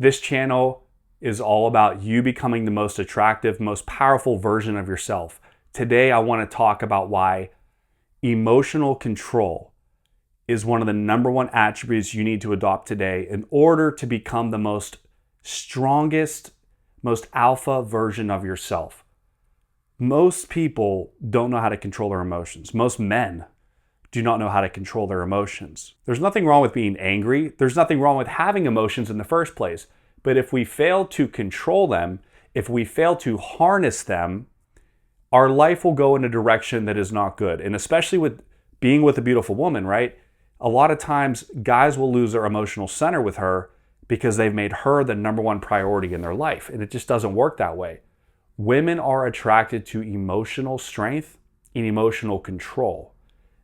This channel is all about you becoming the most attractive, most powerful version of yourself. Today, I want to talk about why emotional control is one of the number one attributes you need to adopt today in order to become the most strongest, most alpha version of yourself. Most people don't know how to control their emotions. Most men do not know how to control their emotions. There's nothing wrong with being angry. There's nothing wrong with having emotions in the first place. But if we fail to control them, if we fail to harness them, our life will go in a direction that is not good. And especially with being with a beautiful woman, right? A lot of times guys will lose their emotional center with her because they've made her the number one priority in their life. And it just doesn't work that way. Women are attracted to emotional strength and emotional control.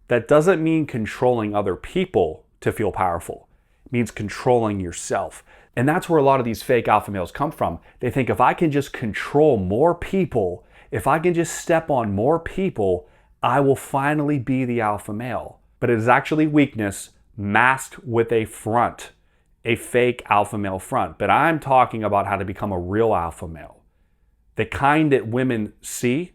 That doesn't mean controlling other people to feel powerful. It means controlling yourself. And that's where a lot of these fake alpha males come from. They think if I can just control more people, if I can just step on more people, I will finally be the alpha male. But it is actually weakness masked with a front, a fake alpha male front. But I'm talking about how to become a real alpha male. The kind that women see,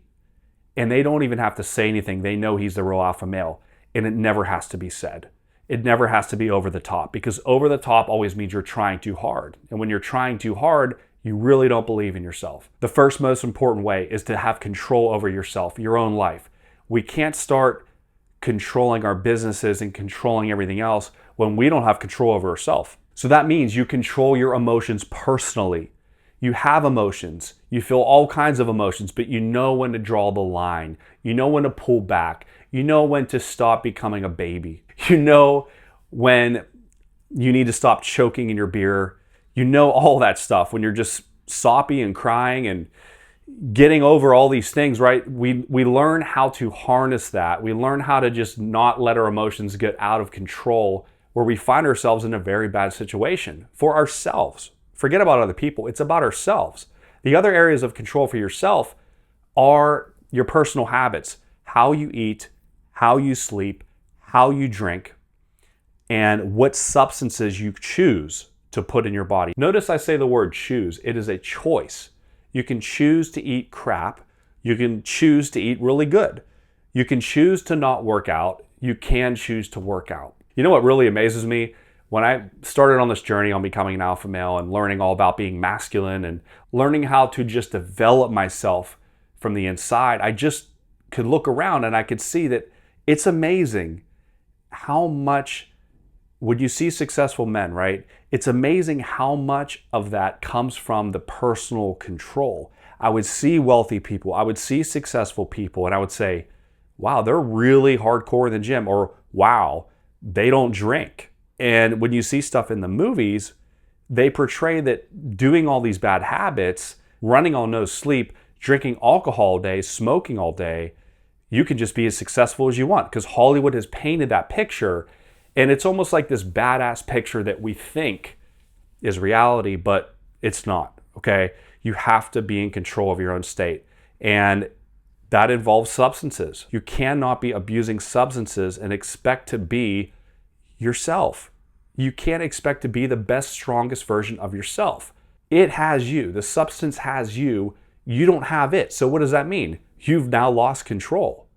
and they don't even have to say anything. They know he's the real alpha male. And it never has to be said. It never has to be over the top, because over the top always means you're trying too hard. And when you're trying too hard, you really don't believe in yourself. The first most important way is to have control over yourself, your own life. We can't start controlling our businesses and controlling everything else when we don't have control over ourselves. So that means you control your emotions personally. You have emotions. You feel all kinds of emotions, but you know when to draw the line. You know when to pull back. You know when to stop becoming a baby. You know when you need to stop choking in your beer. You know all that stuff when you're just soppy and crying and getting over all these things, right? We learn how to harness that. We learn how to just not let our emotions get out of control, where we find ourselves in a very bad situation for ourselves. Forget about other people. It's about ourselves. The other areas of control for yourself are your personal habits, how you eat, how you sleep, how you drink, and what substances you choose to put in your body. Notice I say the word choose. It is a choice. You can choose to eat crap. You can choose to eat really good. You can choose to not work out. You can choose to work out. You know what really amazes me? When I started on this journey on becoming an alpha male and learning all about being masculine and learning how to just develop myself from the inside, I just could look around and I could see that it's amazing how much, when you see successful men, right? It's amazing how much of that comes from the personal control. I would see wealthy people, I would see successful people, and I would say, wow, they're really hardcore in the gym, or wow, they don't drink. And when you see stuff in the movies, they portray that doing all these bad habits, running on no sleep, drinking alcohol all day, smoking all day, you can just be as successful as you want, because Hollywood has painted that picture. And it's almost like this badass picture that we think is reality, but it's not, okay? You have to be in control of your own state. And that involves substances. You cannot be abusing substances and expect to be yourself. You can't expect to be the best, strongest version of yourself. It has you. The substance has you. You don't have it. So what does that mean? You've now lost control.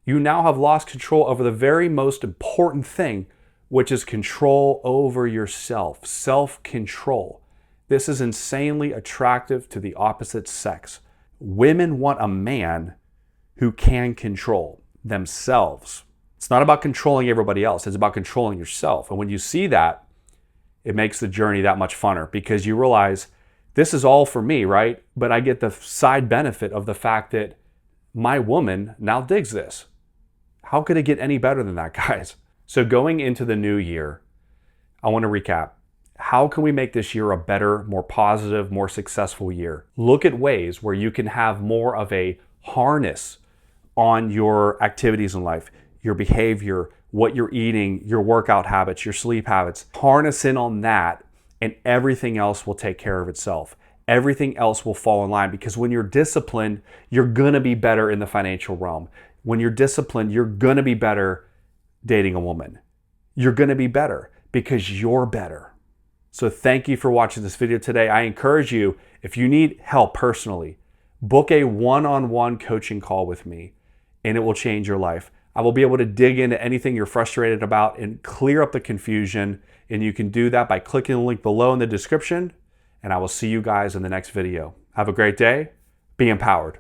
You now have lost control over the very most important thing, which is control over yourself, self-control. This is insanely attractive to the opposite sex. Women want a man who can control themselves. It's not about controlling everybody else. It's about controlling yourself. And when you see that, it makes the journey that much funner, because you realize this is all for me, right? But I get the side benefit of the fact that my woman now digs this. How could it get any better than that, guys? So going into the new year, I want to recap. How can we make this year a better, more positive, more successful year? Look at ways where you can have more of a harness on your activities in life, your behavior, what you're eating, your workout habits, your sleep habits. Harness in on that, and everything else will take care of itself. Everything else will fall in line, because when you're disciplined, you're gonna be better in the financial realm. When you're disciplined, you're gonna be better dating a woman. You're gonna be better because you're better. So thank you for watching this video today. I encourage you, if you need help personally, book a one-on-one coaching call with me and it will change your life. I will be able to dig into anything you're frustrated about and clear up the confusion. And you can do that by clicking the link below in the description. And I will see you guys in the next video. Have a great day. Be empowered.